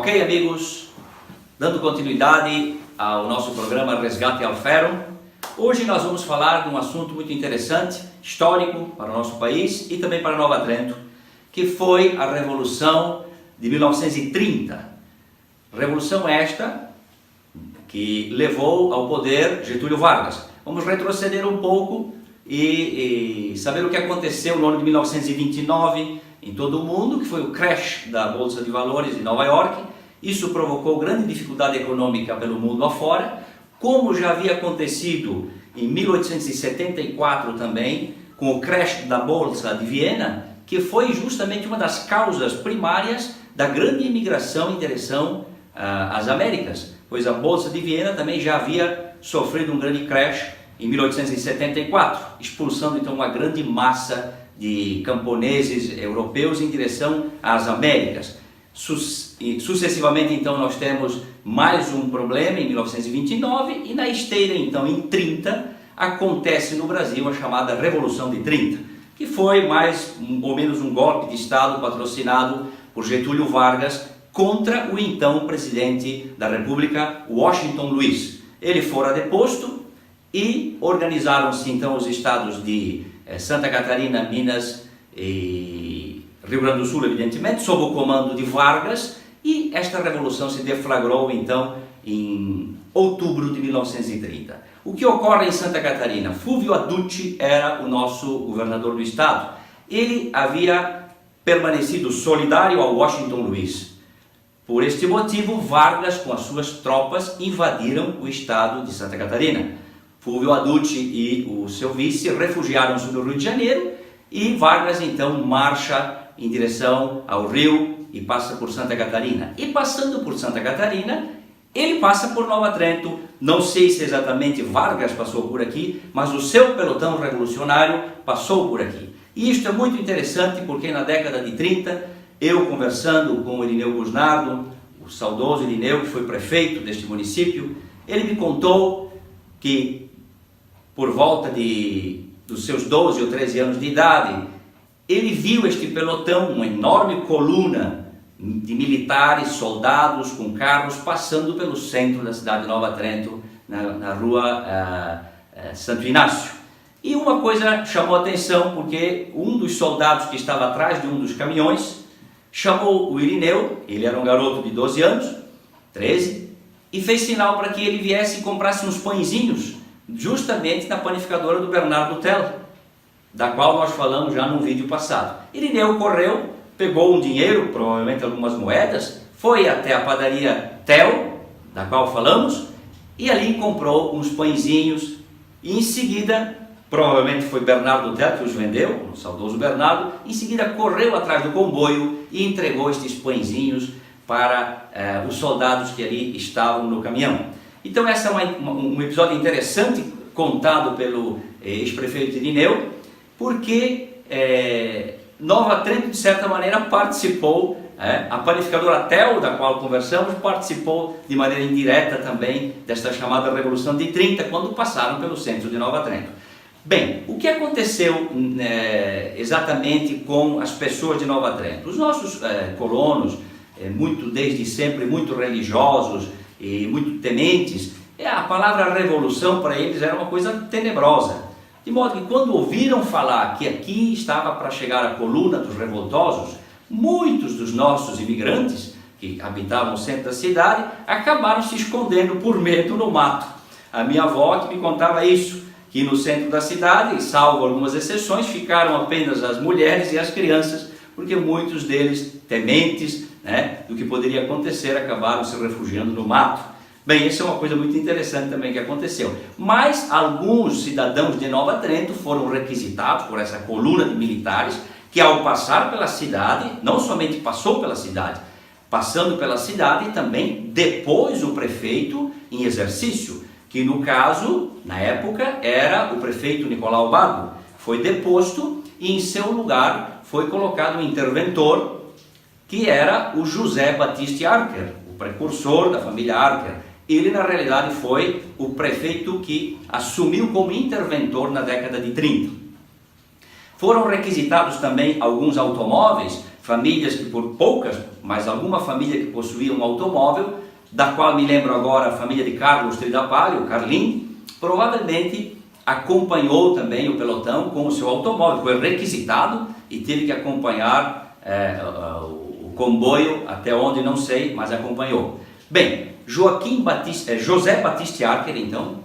Ok, amigos, dando continuidade ao nosso programa Resgate Alferro, hoje nós vamos falar de um assunto muito interessante, histórico para o nosso país e também para Nova Trento, que foi a Revolução de 1930. Revolução esta que levou ao poder Getúlio Vargas. Vamos retroceder um pouco e saber o que aconteceu no ano de 1929 em todo o mundo, que foi o crash da Bolsa de Valores de Nova York. Isso provocou grande dificuldade econômica pelo mundo afora, como já havia acontecido em 1874 também, com o crash da Bolsa de Viena, que foi justamente uma das causas primárias da grande imigração em direção às Américas, pois a Bolsa de Viena também já havia sofrido um grande crash em 1874, expulsando então uma grande massa de camponeses europeus em direção às Américas. Sucessivamente então nós temos mais um problema em 1929 e na esteira então em 30 acontece no Brasil a chamada Revolução de 30, que foi mais ou menos um golpe de Estado patrocinado por Getúlio Vargas contra o então presidente da República, Washington Luiz. Ele fora deposto e organizaram-se então os estados de Santa Catarina, Minas e Rio Grande do Sul, evidentemente, sob o comando de Vargas, e esta revolução se deflagrou então em outubro de 1930. O que ocorre em Santa Catarina? Fulvio Aducci era o nosso governador do estado. Ele havia permanecido solidário ao Washington Luiz. Por este motivo, Vargas com as suas tropas invadiram o estado de Santa Catarina. Fulvio Aducci e o seu vice refugiaram-se no Rio de Janeiro e Vargas então marcha em direção ao Rio e passa por Santa Catarina. E passando por Santa Catarina, ele passa por Nova Trento. Não sei se exatamente Vargas passou por aqui, mas o seu pelotão revolucionário passou por aqui. E isto é muito interessante porque na década de 30, eu conversando com o Irineu Gusnardo, o saudoso Irineu, que foi prefeito deste município, ele me contou que por volta dos seus 12 ou 13 anos de idade, ele viu este pelotão, uma enorme coluna de militares, soldados com carros passando pelo centro da cidade de Nova Trento, na rua Santo Inácio. E uma coisa chamou a atenção, porque um dos soldados que estava atrás de um dos caminhões chamou o Irineu, ele era um garoto de 12 anos, 13, e fez sinal para que ele viesse e comprasse uns pãezinhos, justamente na panificadora do Bernardo Tell, da qual nós falamos já no vídeo passado. Irineu correu, pegou um dinheiro, provavelmente algumas moedas, foi até a padaria Tell, da qual falamos, e ali comprou uns pãezinhos, e em seguida, provavelmente foi Bernardo Tell que os vendeu, o saudoso Bernardo, em seguida correu atrás do comboio e entregou estes pãezinhos para os soldados que ali estavam no caminhão. Então esse é um episódio interessante contado pelo ex-prefeito Irineu, porque Nova Trento de certa maneira participou, a panificadora Tell, da qual conversamos, participou de maneira indireta também desta chamada Revolução de 30, quando passaram pelo centro de Nova Trento. Bem, o que aconteceu exatamente com as pessoas de Nova Trento? Os nossos colonos, desde sempre muito religiosos e muito tementes, a palavra revolução para eles era uma coisa tenebrosa. De modo que quando ouviram falar que aqui estava para chegar a coluna dos revoltosos, muitos dos nossos imigrantes que habitavam o centro da cidade acabaram se escondendo por medo no mato. A minha avó que me contava isso, que no centro da cidade, salvo algumas exceções, ficaram apenas as mulheres e as crianças, porque muitos deles, tementes do que poderia acontecer, acabaram se refugiando no mato. Bem, isso é uma coisa muito interessante também que aconteceu. Mas alguns cidadãos de Nova Trento foram requisitados por essa coluna de militares, que ao passar pela cidade, não somente passou pela cidade, passando pela cidade também depois o prefeito em exercício, que no caso, na época, era o prefeito Nicolau Bago, foi deposto e em seu lugar foi colocado um interventor, que era o José Batista Archer, o precursor da família Archer. Ele na realidade foi o prefeito que assumiu como interventor na década de 30. Foram requisitados também alguns automóveis, famílias que por poucas, mas alguma família que possuía um automóvel, da qual me lembro agora a família de Carlos Tridapalho, o Carlim, provavelmente acompanhou também o pelotão com o seu automóvel, foi requisitado e teve que acompanhar o comboio até onde não sei, mas acompanhou. Bem, José Batista Archer, então,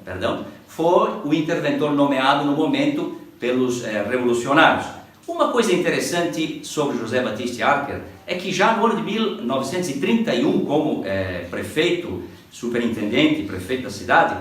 foi o interventor nomeado no momento pelos revolucionários. Uma coisa interessante sobre José Batista Archer é que já no ano de 1931, como prefeito, superintendente, prefeito da cidade,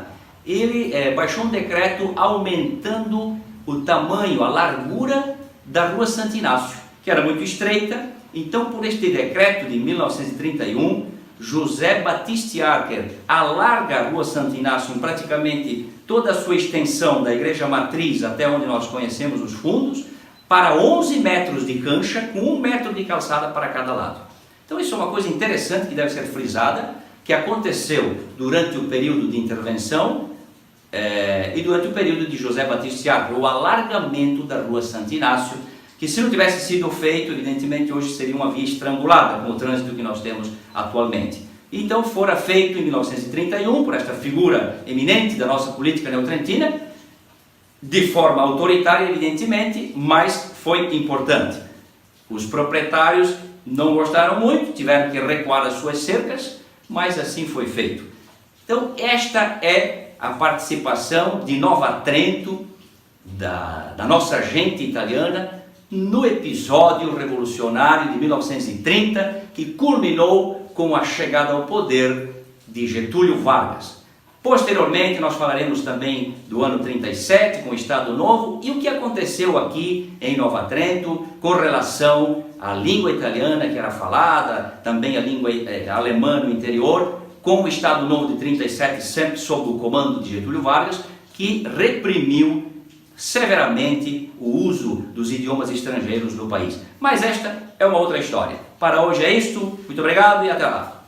ele baixou um decreto aumentando o tamanho, a largura da Rua Santo Inácio, que era muito estreita. Então, por este decreto de 1931, José Batista Archer alarga a Rua Santo Inácio em praticamente toda a sua extensão, da igreja matriz até onde nós conhecemos os fundos, para 11 metros de cancha, com 1 metro de calçada para cada lado. Então isso é uma coisa interessante que deve ser frisada, que aconteceu durante o período de intervenção e durante o período de José Batista Archer, o alargamento da Rua Santo Inácio, que se não tivesse sido feito, evidentemente hoje seria uma via estrangulada com o trânsito que nós temos atualmente. Então fora feito em 1931 por esta figura eminente da nossa política neotrentina, de forma autoritária, evidentemente, mas foi importante. Os proprietários não gostaram muito, tiveram que recuar as suas cercas, mas assim foi feito. Então esta é a participação de Nova Trento, da nossa gente italiana, no episódio revolucionário de 1930, que culminou com a chegada ao poder de Getúlio Vargas. Posteriormente nós falaremos também do ano 37, com o Estado Novo, e o que aconteceu aqui em Nova Trento com relação à língua italiana que era falada, também a língua alemã no interior, com o Estado Novo de 37, sempre sob o comando de Getúlio Vargas, que reprimiu severamente o uso dos idiomas estrangeiros no país. Mas esta é uma outra história. Para hoje é isto, muito obrigado e até lá.